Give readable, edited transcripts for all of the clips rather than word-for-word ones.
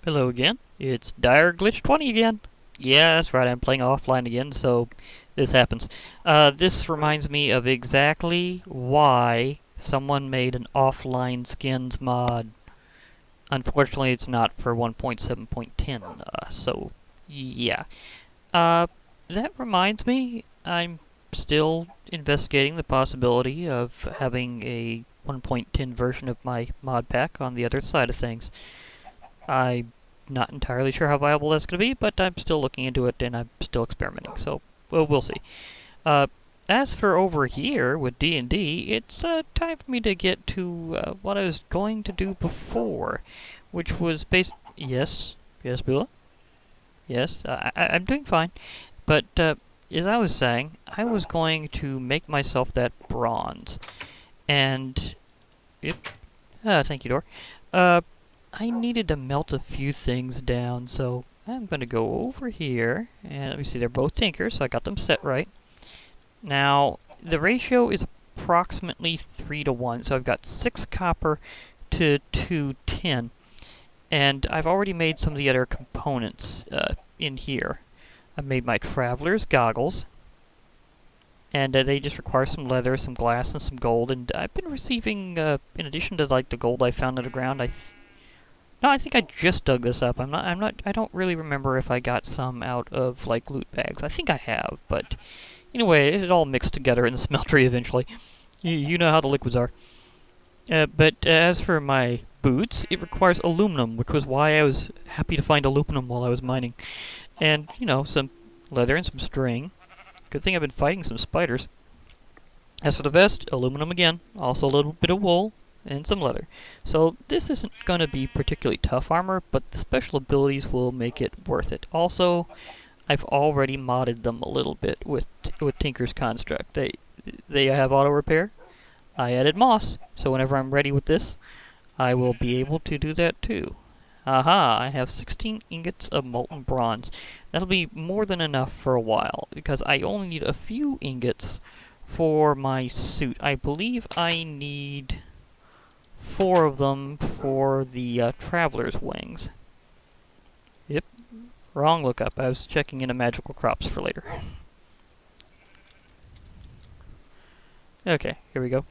Hello again. It's Dire Glitch 20 again. Yeah, that's right. I'm playing offline again, so this happens. This reminds me of exactly why someone made an offline skins mod. Unfortunately, it's not for 1.7.10. So yeah. Uh, that reminds me, I'm still investigating the possibility of having a 1.10 version of my mod pack on the other side of things. I'm not entirely sure how viable that's going to be, but I'm still looking into it and I'm still experimenting, so we'll see. Uh, as for over here with D&D, it's time for me to get to what I was going to do before, which was Yes, yes, Bula? Yes, I'm doing fine. But as I was saying, I was going to make myself that bronze. And... Yep. Thank you, Dor. Uh, I needed to melt a few things down, so I'm going to go over here, and let me see, they're both tinkers, so I got them set right. Now, the ratio is approximately 3 to 1, so I've got 6 copper to 2 tin, and I've already made some of the other components in here. I've made my traveler's goggles, and they just require some leather, some glass, and some gold, and I've been receiving, in addition to like the gold I found underground, no, I think I just dug this up. I don't really remember if I got some out of, like, loot bags. I think I have, but anyway, it all mixed together in the smeltery eventually. You know how the liquids are. But as for my boots, it requires aluminum, which was why I was happy to find aluminum while I was mining. And, you know, some leather and some string. Good thing I've been fighting some spiders. As for the vest, aluminum again. Also a little bit of wool and some leather. So this isn't going to be particularly tough armor, but the special abilities will make it worth it. Also, I've already modded them a little bit with Tinker's Construct. They have auto repair. I added moss, so whenever I'm ready with this, I will be able to do that too. Aha, I have 16 ingots of molten bronze. That'll be more than enough for a while, because I only need a few ingots for my suit. I believe I need 4 of them for the traveler's wings. Yep, wrong lookup. I was checking into magical crops for later. Okay, here we go.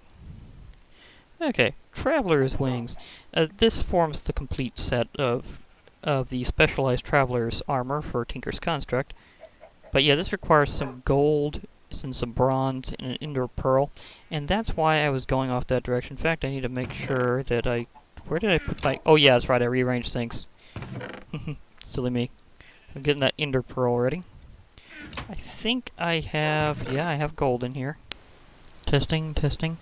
Okay, traveler's wings. This forms the complete set of the specialized traveler's armor for Tinker's Construct. But yeah, this requires some gold and some bronze and an ender pearl, and that's why I was going off that direction. In fact, I need to make sure that where did I put my... Oh yeah, that's right, I rearranged things. Silly me. I'm getting that ender pearl ready. I think I have... Yeah, I have gold in here. Testing, testing.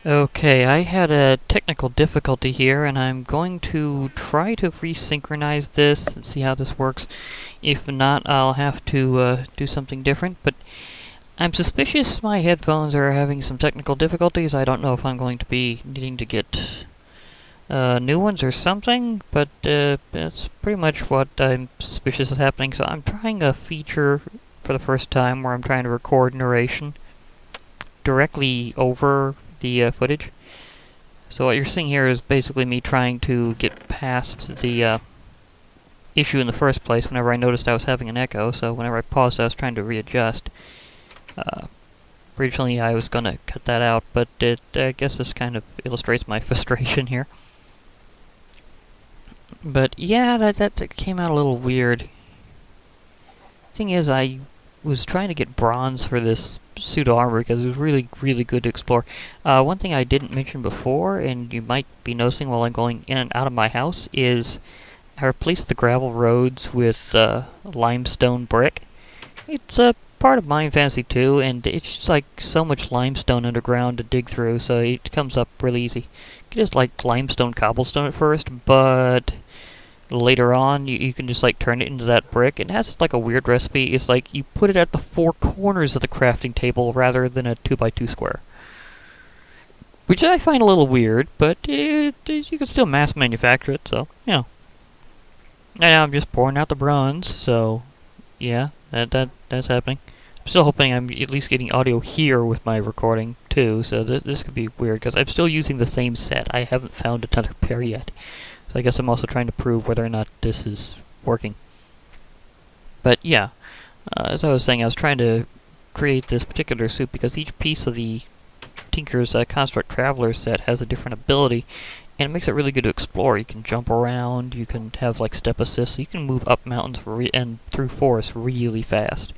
Okay, I had a technical difficulty here, and I'm going to try to resynchronize this and see how this works. If not, I'll have to do something different, but I'm suspicious my headphones are having some technical difficulties. I don't know if I'm going to be needing to get new ones or something, but that's pretty much what I'm suspicious is happening. So I'm trying a feature for the first time where I'm trying to record narration directly over the footage. So what you're seeing here is basically me trying to get past the issue in the first place whenever I noticed I was having an echo, so whenever I paused I was trying to readjust. Originally I was going to cut that out, but I guess this kind of illustrates my frustration here. But yeah, that came out a little weird. Thing is, I was trying to get bronze for this pseudo armor because it was really, really good to explore. One thing I didn't mention before, and you might be noticing while I'm going in and out of my house, is I replaced the gravel roads with limestone brick. It's a part of Mine Fantasy 2, and it's just like so much limestone underground to dig through, so it comes up really easy. It is like limestone cobblestone at first, but later on you can just like turn it into that brick. It has like a weird recipe. It's like you put it at the 4 corners of the crafting table rather than a 2x2 square. Which I find a little weird, but you can still mass manufacture it, so, you know. And now I'm just pouring out the bronze, so yeah, that's happening. I'm still hoping I'm at least getting audio here with my recording too, so this could be weird, because I'm still using the same set. I haven't found another pair yet. So I guess I'm also trying to prove whether or not this is working. But yeah, as I was saying, I was trying to create this particular suit because each piece of the Tinker's Construct Traveler set has a different ability, and it makes it really good to explore. You can jump around, you can have like step assist, so you can move up mountains and through forests really fast.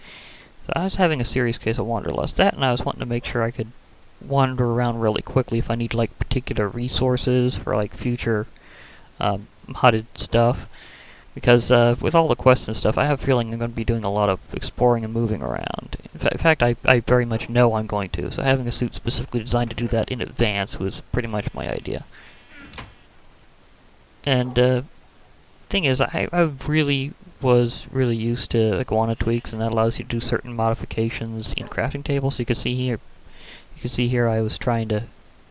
So I was having a serious case of wanderlust. That, and I was wanting to make sure I could wander around really quickly if I need like particular resources for like future HUDed stuff. Because with all the quests and stuff, I have a feeling I'm going to be doing a lot of exploring and moving around. In fact, I very much know I'm going to, so having a suit specifically designed to do that in advance was pretty much my idea. And thing is, I really was really used to iguana tweaks, and that allows you to do certain modifications in crafting tables. So you can see here I was trying to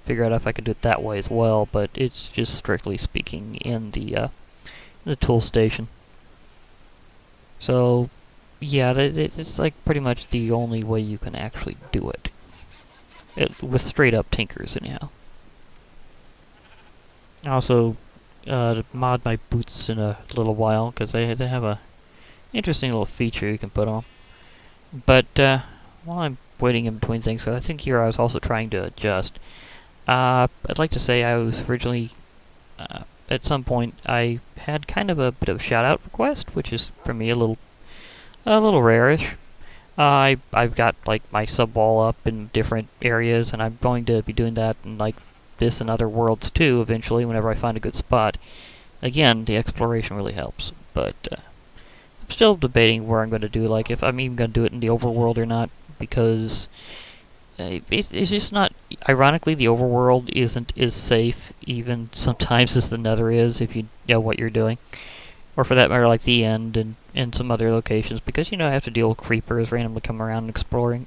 figure out if I could do it that way as well, but it's just strictly speaking in the tool station. So yeah, it's like pretty much the only way you can actually do it. With straight up tinkers anyhow. I also mod my boots in a little while because they have a interesting little feature you can put on. But while I'm waiting in between things, I think here I was also trying to adjust. I'd like to say I was originally at some point I had kind of a bit of a shout out request, which is for me a little rarish. I've got like my sub wall up in different areas, and I'm going to be doing that in like this and other worlds too eventually whenever I find a good spot. Again, the exploration really helps, but I'm still debating where I'm going to do, like if I'm even going to do it in the overworld or not, because it's just not. Ironically, the overworld isn't as safe even sometimes as the Nether is if you know what you're doing, or for that matter, like the End and some other locations, because I have to deal with creepers randomly coming around and exploring.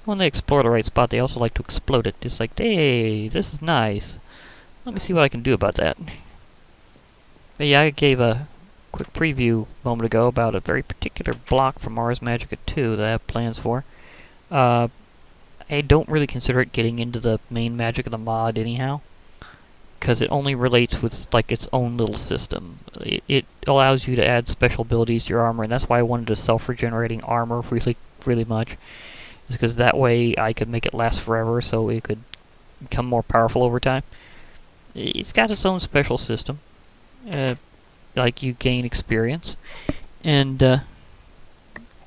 When they explore the right spot, they also like to explode it. It's like, hey, this is nice. Let me see what I can do about that. But yeah, I gave a quick preview a moment ago about a very particular block from Ars Magica 2 that I have plans for. I don't really consider it getting into the main magic of the mod anyhow, because it only relates with like its own little system. It allows you to add special abilities to your armor, and that's why I wanted a self-regenerating armor really much. Is because that way I could make it last forever, so it could become more powerful over time. It's got its own special system. Like you gain experience, and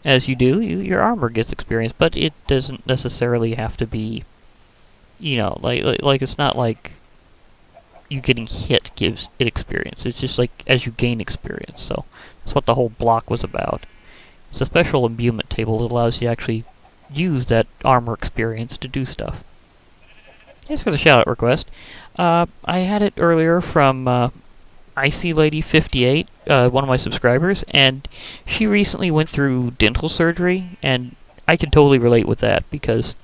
as you do, your armor gets experience, but it doesn't necessarily have to be, like it's not like you getting hit gives it experience. It's just like as you gain experience. So that's what the whole block was about. It's a special imbuement table that allows you to actually use that armor experience to do stuff. As for the shout-out request, I had it earlier from Icy Lady 58, one of my subscribers, and she recently went through dental surgery, and I can totally relate with that because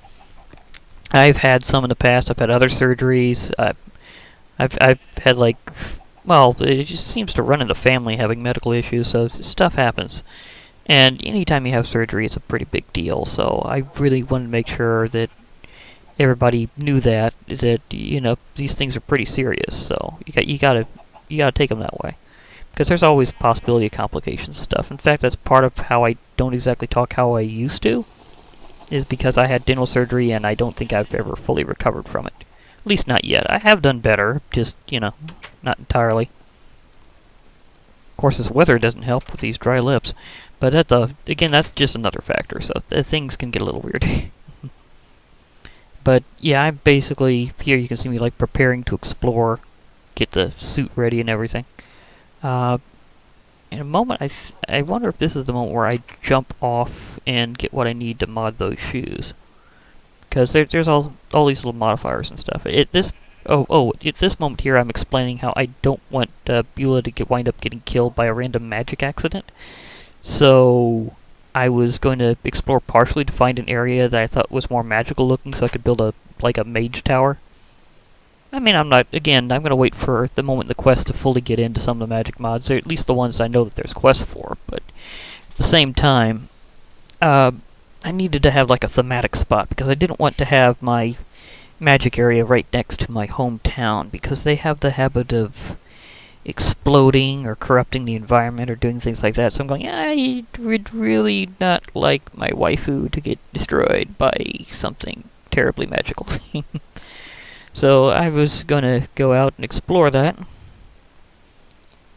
I've had some in the past. I've had other surgeries. I've had it just seems to run in the family having medical issues, so stuff happens. And anytime you have surgery, it's a pretty big deal. So I really wanted to make sure that everybody knew that these things are pretty serious. So you gotta take them that way, because there's always a possibility of complications and stuff. In fact, that's part of how I don't exactly talk how I used to, is because I had dental surgery and I don't think I've ever fully recovered from it. At least not yet. I have done better, just not entirely. Of course, this weather doesn't help with these dry lips. But that's just another factor, so things can get a little weird. But yeah, I'm basically, here you can see me like preparing to explore, get the suit ready and everything. In a moment, I wonder if this is the moment where I jump off and get what I need to mod those shoes. Because there's all these little modifiers and stuff. At this moment here, I'm explaining how I don't want Beulah to wind up getting killed by a random magic accident. So I was going to explore partially to find an area that I thought was more magical looking, so I could build a mage tower. I mean, I'm going to wait for the moment in the quest to fully get into some of the magic mods, or at least the ones I know that there's quests for. But at the same time, I needed to have like a thematic spot, because I didn't want to have my magic area right next to my hometown, because they have the habit of exploding or corrupting the environment or doing things like that. So I'm going, I would really not like my waifu to get destroyed by something terribly magical. So I was going to go out and explore that.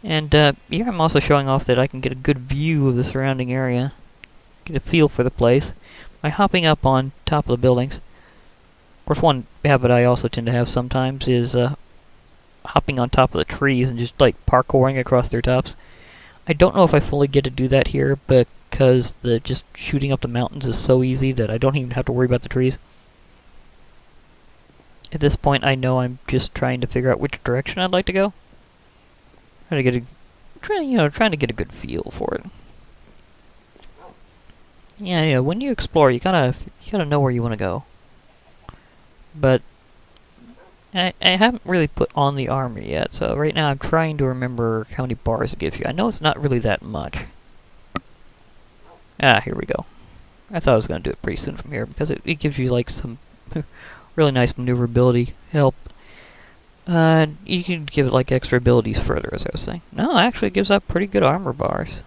And here I'm also showing off that I can get a good view of the surrounding area, get a feel for the place, by hopping up on top of the buildings. Of course, one habit I also tend to have sometimes is hopping on top of the trees and just like parkouring across their tops. I don't know if I fully get to do that here because just shooting up the mountains is so easy that I don't even have to worry about the trees. At this point, I know I'm just trying to figure out which direction I'd like to go. Trying to get a good feel for it. Yeah, when you explore, you gotta know where you want to go. But I haven't really put on the armor yet, so right now I'm trying to remember how many bars it gives you. I know it's not really that much. Ah, here we go. I thought I was going to do it pretty soon from here, because it gives you, like, some really nice maneuverability help. You can give it, like, extra abilities further, as I was saying. No, actually it gives out pretty good armor bars.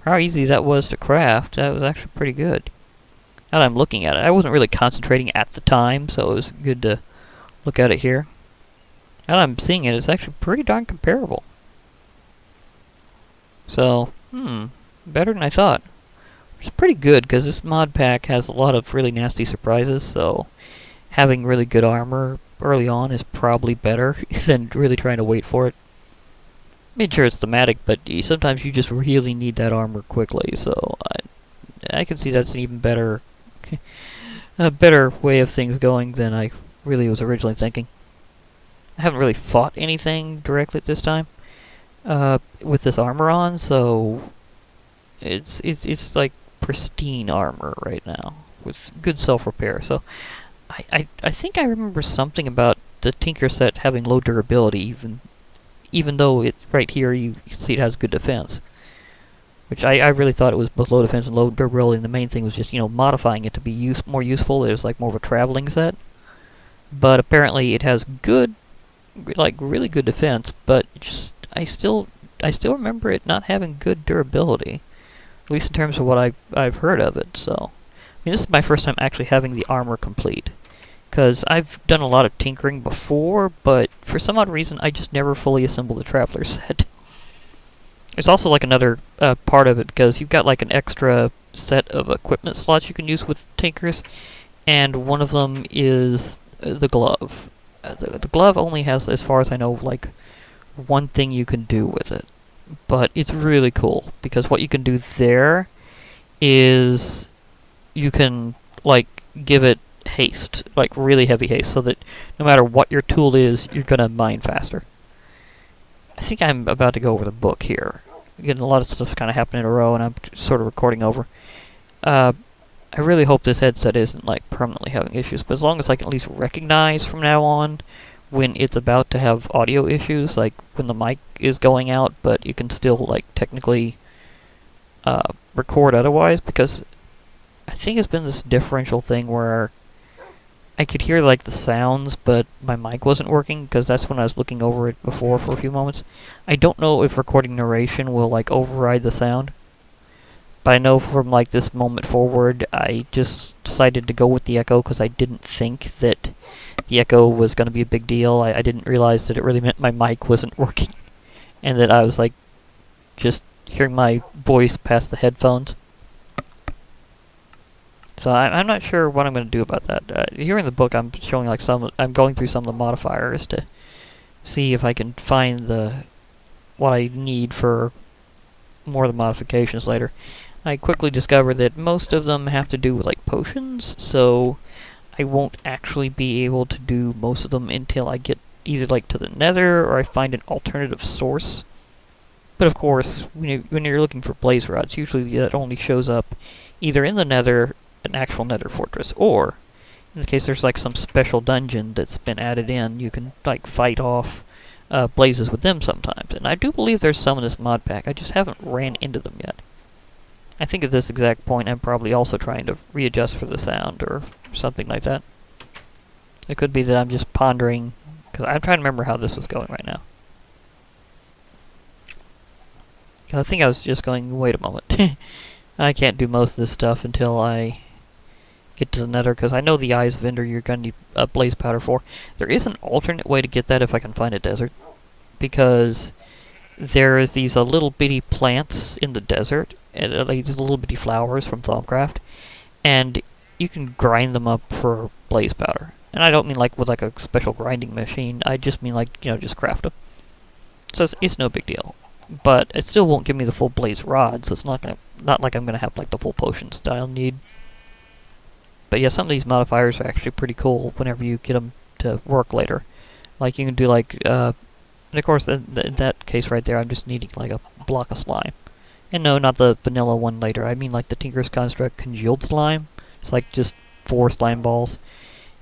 For how easy that was to craft, that was actually pretty good. Now that I'm looking at it, I wasn't really concentrating at the time, so it was good to look at it here. Now that I'm seeing it, it's actually pretty darn comparable. So, better than I thought. Which is pretty good, because this mod pack has a lot of really nasty surprises, so having really good armor early on is probably better than really trying to wait for it. I mean, sure, it's thematic, but sometimes you just really need that armor quickly, so I can see that's an even better a better way of things going than I really was originally thinking. I haven't really fought anything directly at this time with this armor on, so it's like pristine armor right now with good self-repair. So I think I remember something about the Tinker set having low durability, even though it's right here you can see it has good defense. Which I really thought it was both low defense and low durability, and the main thing was just, modifying it to be more useful. It was like more of a traveling set. But apparently it has good, like really good defense, but I still remember it not having good durability. At least in terms of what I've heard of it, so. I mean, this is my first time actually having the armor complete. Because I've done a lot of tinkering before, but for some odd reason I just never fully assembled the Traveler set. There's also like another part of it, because you've got like an extra set of equipment slots you can use with tinkers, and one of them is the glove. The glove only has, as far as I know, like one thing you can do with it. But it's really cool, because what you can do there is you can like give it haste, like really heavy haste, so that no matter what your tool is, you're gonna mine faster. I think I'm about to go over the book here. Again, a lot of stuff's kind of happening in a row, and I'm sort of recording over. I really hope this headset isn't like permanently having issues, but as long as I can at least recognize from now on when it's about to have audio issues, like when the mic is going out, but you can still like technically record otherwise, because I think it's been this differential thing where I could hear like the sounds, but my mic wasn't working, because that's when I was looking over it before for a few moments. I don't know if recording narration will like override the sound, but I know from like this moment forward, I just decided to go with the echo, because I didn't think that the echo was going to be a big deal. I didn't realize that it really meant my mic wasn't working, and that I was like just hearing my voice past the headphones. So I'm not sure what I'm going to do about that. Here in the book, I'm showing like I'm going through some of the modifiers to see if I can find what I need for more of the modifications later. I quickly discovered that most of them have to do with like potions, so I won't actually be able to do most of them until I get either like to the Nether or I find an alternative source. But of course, when you're looking for blaze rods, usually that only shows up either in the Nether, an actual Nether fortress, or in case there's like some special dungeon that's been added in, you can like fight off blazes with them sometimes. And I do believe there's some in this mod pack. I just haven't ran into them yet. I think at this exact point I'm probably also trying to readjust for the sound or something like that. It could be that I'm just pondering, because I'm trying to remember how this was going right now. I think I was just going, wait a moment. I can't do most of this stuff until I get to the nether, because I know the Eyes of Ender you're going to need blaze powder for. There is an alternate way to get that if I can find a desert, because there is these little bitty plants in the desert, and like these little bitty flowers from Thaumcraft, and you can grind them up for blaze powder. And I don't mean like with like a special grinding machine, I just mean like, just craft them. So it's no big deal. But it still won't give me the full blaze rod, so it's not like I'm gonna have like the full potion style need. But yeah, some of these modifiers are actually pretty cool whenever you get them to work later. Like you can do like, and of course in that case right there, I'm just needing like a block of slime. And no, not the vanilla one later. I mean like the Tinker's Construct congealed slime. It's like just 4 slime balls.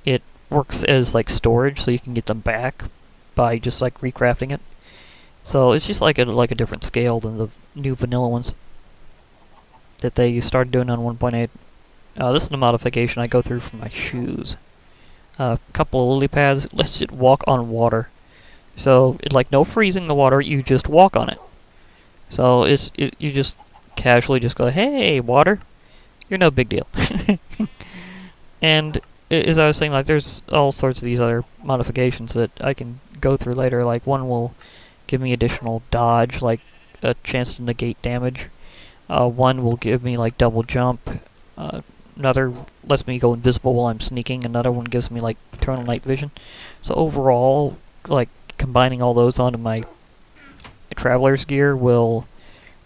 It works as like storage, so you can get them back by just like recrafting it. So it's just like a different scale than the new vanilla ones that they started doing on 1.8. This is the modification I go through for my shoes. A couple of lily pads lets it walk on water. So like no freezing the water, you just walk on it. So you just casually just go, hey water, you're no big deal. And as I was saying, like there's all sorts of these other modifications that I can go through later. Like one will give me additional dodge, like a chance to negate damage. One will give me like double jump. Another lets me go invisible while I'm sneaking. Another one gives me like eternal night vision. So overall, like combining all those onto my traveler's gear will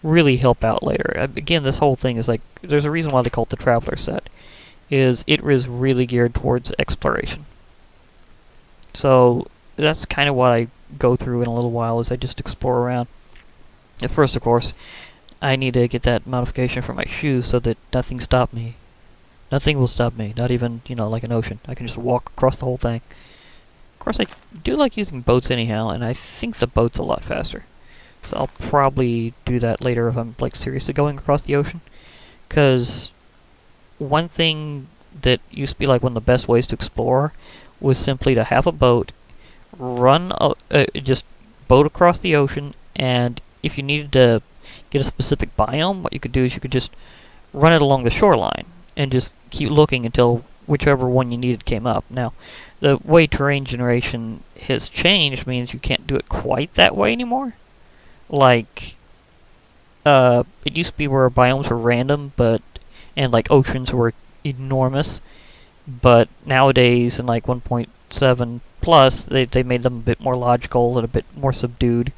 really help out later. Again, this whole thing is like, there's a reason why they call it the traveler set. It is really geared towards exploration. So that's kind of what I go through in a little while, is I just explore around. At first, of course, I need to get that modification for my shoes so that nothing stops me. Nothing will stop me, not even, like an ocean. I can just walk across the whole thing. Of course, I do like using boats anyhow, and I think the boat's a lot faster. So I'll probably do that later if I'm, like, seriously going across the ocean. Because one thing that used to be, like, one of the best ways to explore was simply to have a boat, just boat across the ocean, and if you needed to get a specific biome, what you could do is you could just run it along the shoreline and just keep looking until whichever one you needed came up. Now, the way terrain generation has changed means you can't do it quite that way anymore. Like, it used to be where biomes were random, and like oceans were enormous, but nowadays in like 1.7 plus, they made them a bit more logical and a bit more subdued.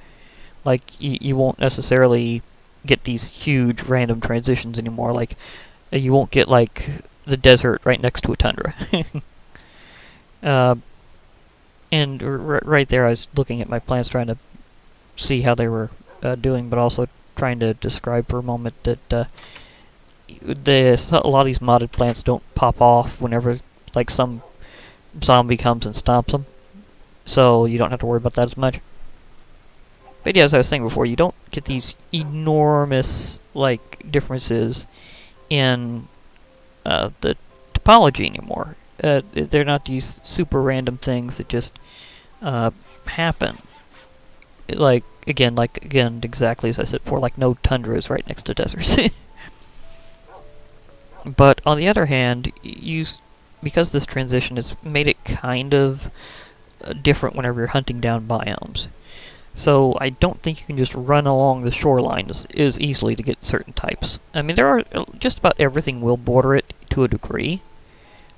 Like, you won't necessarily get these huge random transitions anymore. Like, you won't get, like, the desert right next to a tundra. And right there I was looking at my plants trying to see how they were doing, but also trying to describe for a moment that a lot of these modded plants don't pop off whenever, like, some zombie comes and stomps them. So you don't have to worry about that as much. But yeah, as I was saying before, you don't get these enormous, like, differences in the topology anymore. They're not these super random things that just happen. Like again, exactly as I said before, like no tundras right next to deserts. But on the other hand, because this transition has made it kind of different whenever you're hunting down biomes. So I don't think you can just run along the shoreline as easily to get certain types. I mean, there are just about everything will border it to a degree,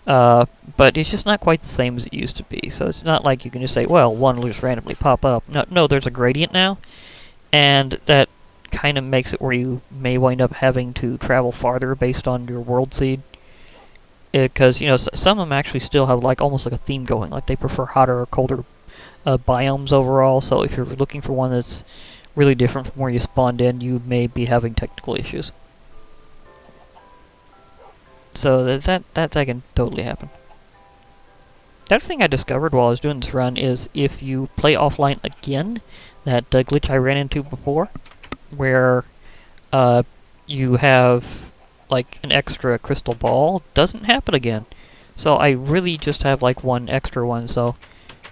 but it's just not quite the same as it used to be. So it's not like you can just say, well, one will just randomly pop up. No, there's a gradient now, and that kind of makes it where you may wind up having to travel farther based on your world seed. Because, some of them actually still have like almost like a theme going. Like they prefer hotter or colder biomes overall, so if you're looking for one that's really different from where you spawned in, you may be having technical issues. So that can totally happen. The other thing I discovered while I was doing this run is if you play offline again, that glitch I ran into before, where you have like an extra crystal ball, doesn't happen again. So I really just have like one extra one, so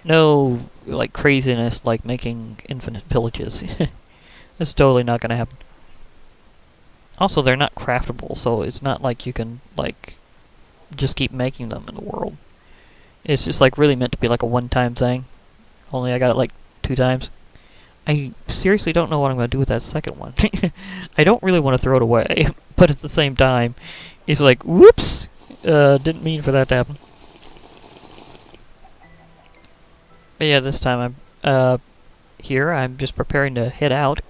no like craziness like making infinite villages. It's totally not going to happen. Also, they're not craftable, so it's not like you can, like, just keep making them in the world. It's just, like, really meant to be, like, a one-time thing. Only I got it, like, 2 times. I seriously don't know what I'm going to do with that second one. I don't really want to throw it away, but at the same time, it's like, whoops! Didn't mean for that to happen. But yeah, this time I'm, here. I'm just preparing to head out.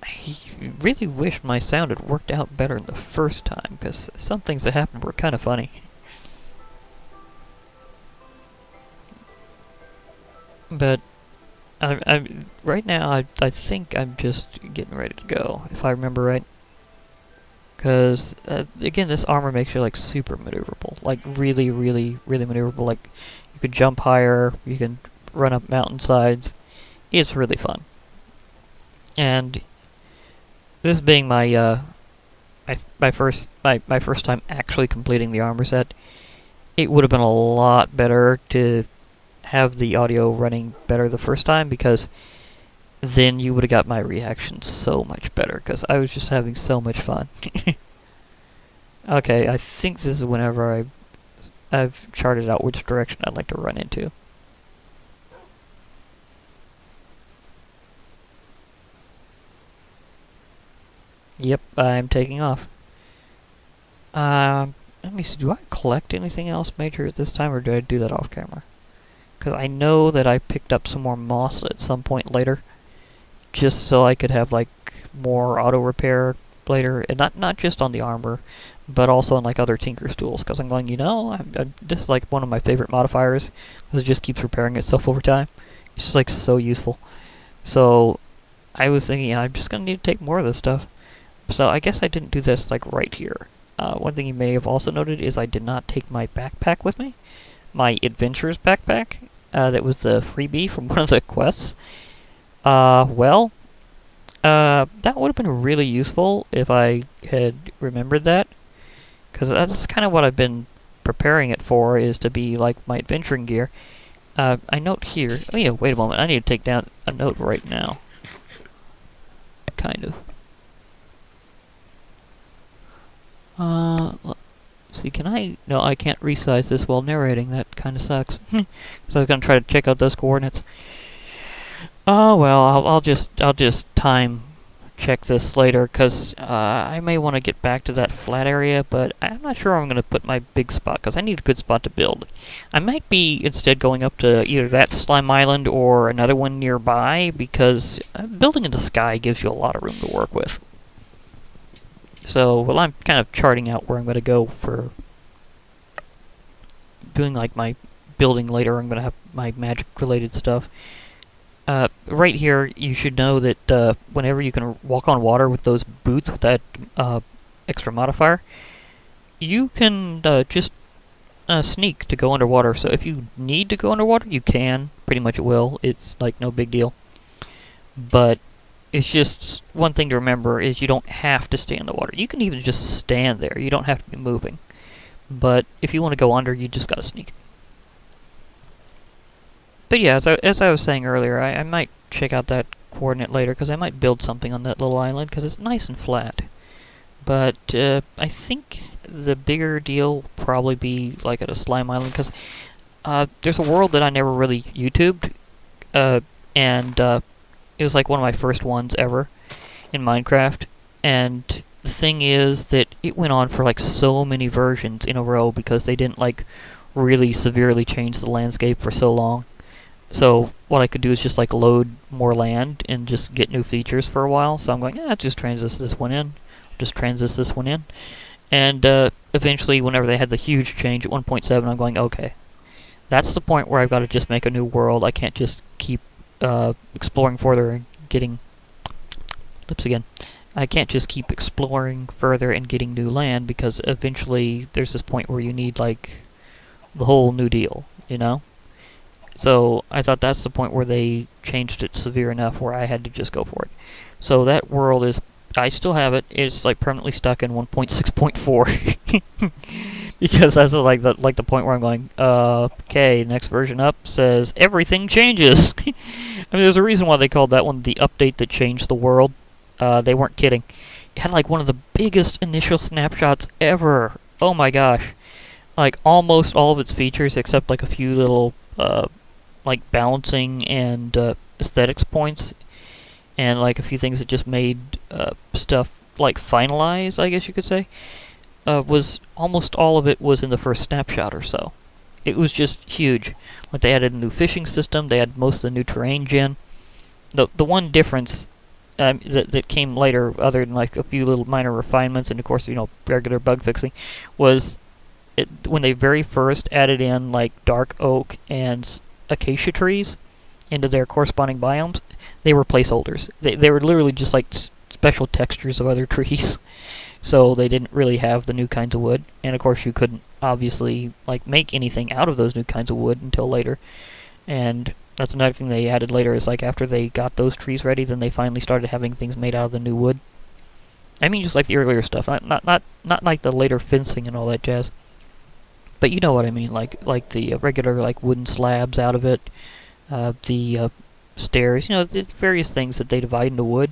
I really wish my sound had worked out better the first time, because some things that happened were kind of funny. But right now, I think I'm just getting ready to go, if I remember right. Because, again, this armor makes you, like, super maneuverable. Like, really, really, really maneuverable. Like, you can jump higher, you can run up mountainsides. It's really fun. And this being my, my first time actually completing the armor set, it would have been a lot better to have the audio running better the first time, because then you would have got my reaction so much better, because I was just having so much fun. Okay, I think this is whenever I've charted out which direction I'd like to run into. Yep, I'm taking off. Let me see, do I collect anything else major at this time, or do I do that off camera? Because I know that I picked up some more moss at some point later, just so I could have, like, more auto repair later, and not just on the armor, but also on, like, other Tinker's tools, because I'm going, you know, this is, like, one of my favorite modifiers, because it just keeps repairing itself over time. It's just, like, so useful. So, I was thinking, yeah, I'm just going to need to take more of this stuff. So, I guess I didn't do this, like, right here. One thing you may have also noted is I did not take my backpack with me. My Adventures backpack. That was the freebie from one of the quests. Well, that would have been really useful if I had remembered that. Because that's kind of what I've been preparing it for, is to be like my adventuring gear. I note here... Oh yeah, wait a moment. I need to take down a note right now. Kind of. See, can I... No, I can't resize this while narrating. That kind of sucks. So I was gonna try to check out those coordinates. Oh well, I'll just time check this later, because I may want to get back to that flat area, but I'm not sure I'm going to put my big spot, because I need a good spot to build. I might be instead going up to either that slime island or another one nearby, because building in the sky gives you a lot of room to work with. So, well, I'm kind of charting out where I'm going to go for doing, like, my building later. I'm going to have my magic-related stuff. Right here, you should know that whenever you can walk on water with those boots with that extra modifier, you can just sneak to go underwater. So if you need to go underwater, you can. Pretty much it will. It's, like, no big deal. But it's just one thing to remember is you don't have to stay in the water. You can even just stand there. You don't have to be moving. But if you want to go under, you just gotta sneak. But yeah, as I was saying earlier, I might check out that coordinate later, because I might build something on that little island, because it's nice and flat. But I think the bigger deal will probably be like at a slime island, because there's a world that I never really YouTubed, and it was like one of my first ones ever in Minecraft. And the thing is that it went on for like so many versions in a row, because they didn't like really severely change the landscape for so long. So what I could do is just like load more land and just get new features for a while. So I'm going, just transist this one in. Just transist this one in. And eventually, whenever they had the huge change at 1.7, I'm going, okay, that's the point where I've got to just make a new world. I can't just keep exploring further and getting... Lips again. I can't just keep exploring further and getting new land, because eventually there's this point where you need, like, the whole new deal, you know? So I thought that's the point where they changed it severe enough where I had to just go for it. So that world is... I still have it. It's like permanently stuck in 1.6.4 because that's like the point where I'm going, okay, next version up says everything changes. I mean, there's a reason why they called that one the update that changed the world. They weren't kidding. It had like one of the biggest initial snapshots ever. Oh my gosh. Like almost all of its features except like a few little like balancing and aesthetics points and like a few things that just made stuff like finalize, I guess you could say. Was almost all of it was in the first snapshot or so. It was just huge. Like they added a new fishing system, they had most of the new terrain gen. The one difference that came later, other than like a few little minor refinements and of course regular bug fixing, was when they very first added in like dark oak and acacia trees into their corresponding biomes. They were placeholders. They were literally just like special textures of other trees. So they didn't really have the new kinds of wood, and of course you couldn't obviously like make anything out of those new kinds of wood until later. And that's another thing they added later is like after they got those trees ready, then they finally started having things made out of the new wood. I mean just like the earlier stuff, not like the later fencing and all that jazz. But you know what I mean, like the regular like wooden slabs out of it, the stairs, the various things that they divide into wood,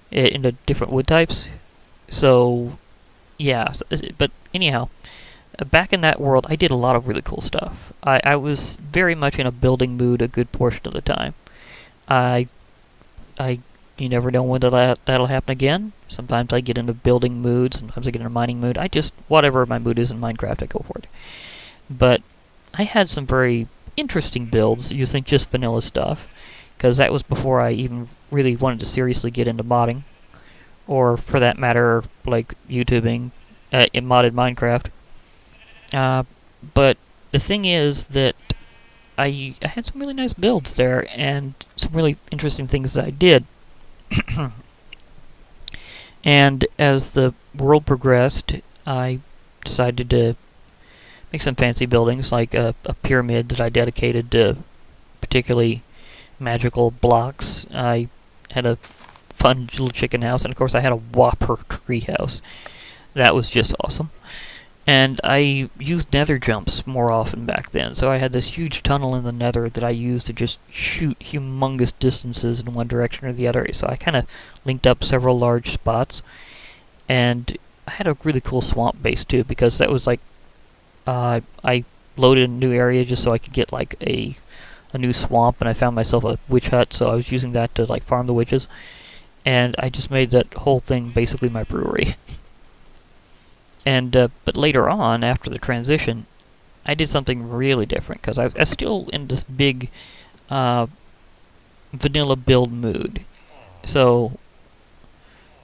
into different wood types. So, yeah, but anyhow, back in that world, I did a lot of really cool stuff. I was very much in a building mood a good portion of the time. I you never know when that'll happen again. Sometimes I get into building mood, sometimes I get into mining mood. Whatever my mood is in Minecraft, I go for it. But I had some very interesting builds using just vanilla stuff, because that was before I even really wanted to seriously get into modding. Or, for that matter, like YouTubing in modded Minecraft. But the thing is that I had some really nice builds there, and some really interesting things that I did. And as the world progressed, I decided to make some fancy buildings, like a pyramid that I dedicated to particularly magical blocks. I had a fun little chicken house, and of course I had a whopper tree house. That was just awesome. And I used nether jumps more often back then, so I had this huge tunnel in the nether that I used to just shoot humongous distances in one direction or the other. So I kind of linked up several large spots, and I had a really cool swamp base too, because that was like I loaded a new area just so I could get like a new swamp, and I found myself a witch hut, so I was using that to like farm the witches. And I just made that whole thing basically my brewery. And but later on, after the transition, I did something really different, because I was still in this big vanilla build mood. So,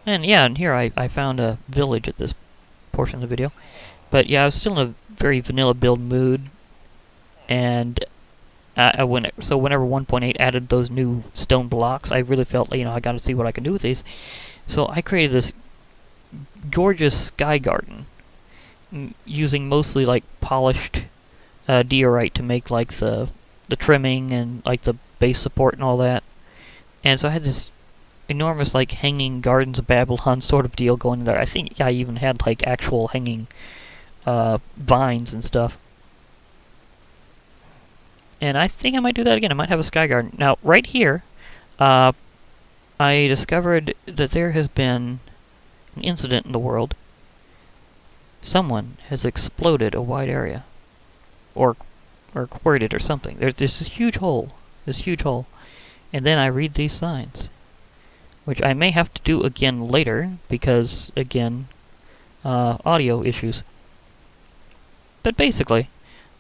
and here I found a village at this portion of the video. But yeah, I was still in a very vanilla build mood, and whenever 1.8 added those new stone blocks, I really felt like, I got to see what I can do with these. So I created this gorgeous sky garden, using mostly like polished diorite to make like the trimming and like the base support and all that. And so I had this enormous like hanging Gardens of Babylon sort of deal going there. I think I even had like actual hanging vines and stuff. And I think I might do that again. I might have a sky garden. Now, right here, I discovered that there has been an incident in the world. Someone has exploded a wide area. Or quarried it or something. There's this huge hole. And then I read these signs, which I may have to do again later, because, again, audio issues. But basically,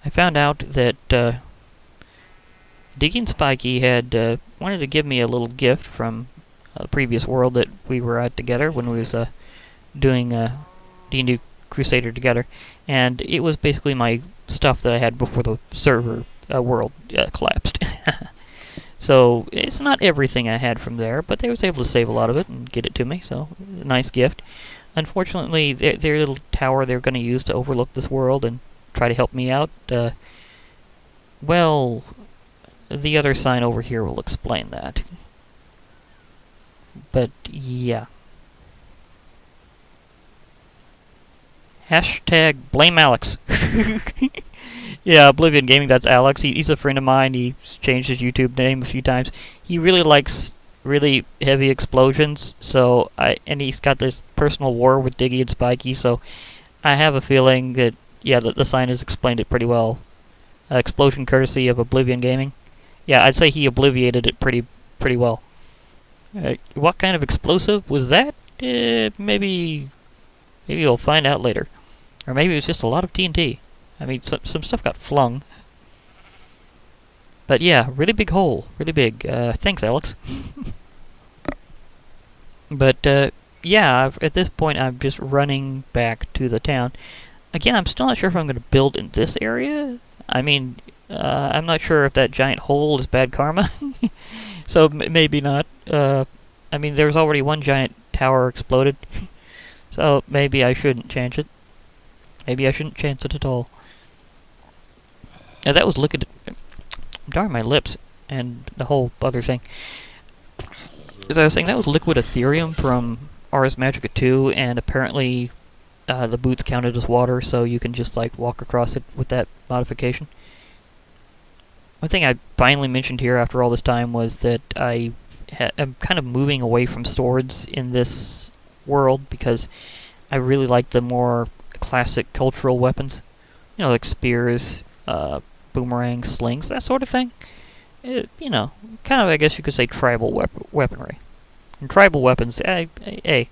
I found out that Deacon Spikey had wanted to give me a little gift from a previous world that we were at together when we was doing D&D Crusader together, and it was basically my stuff that I had before the server world collapsed. So it's not everything I had from there, but they was able to save a lot of it and get it to me, so a nice gift. Unfortunately, their little tower they're going to use to overlook this world and try to help me out, well, the other sign over here will explain that. But, yeah. Hashtag blame Alex. Yeah, Oblivion Gaming, that's Alex. He's a friend of mine. He's changed his YouTube name a few times. He really likes really heavy explosions. And he's got this personal war with Diggy and Spiky. So I have a feeling that the sign has explained it pretty well. Explosion courtesy of Oblivion Gaming. Yeah, I'd say he obliviated it pretty well. What kind of explosive was that? Maybe we'll find out later, or maybe it was just a lot of TNT. I mean, some stuff got flung. But yeah, really big hole, really big. Thanks, Alex. But yeah, at this point, I'm just running back to the town. Again, I'm still not sure if I'm going to build in this area. I mean, I'm not sure if that giant hole is bad karma. So maybe not. I mean, there's already one giant tower exploded. So maybe I shouldn't chance it. Maybe I shouldn't chance it at all. Now that was liquid. Darn my lips and the whole other thing. As I was saying, that was liquid Ethereum from Ars Magica 2, and apparently the boots counted as water, so you can just like walk across it with that modification. One thing I finally mentioned here after all this time was that I'm kind of moving away from swords in this world because I really like the more classic cultural weapons. You know, like spears, boomerangs, slings, that sort of thing. Kind of, I guess you could say, tribal weaponry. And tribal weapons, hey,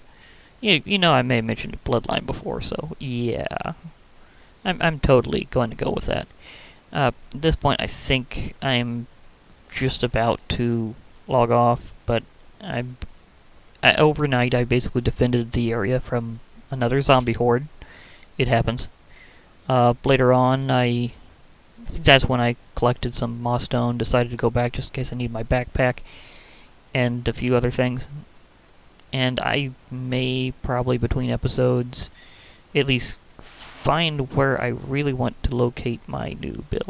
you know I may have mentioned Bloodline before, so yeah. I'm totally going to go with that. At this point, I think I'm just about to log off, but overnight I basically defended the area from another zombie horde. It happens. Later on, I think that's when I collected some moss stone, decided to go back just in case I need my backpack, and a few other things. And I may, probably between episodes, at least find where I really want to locate my new build.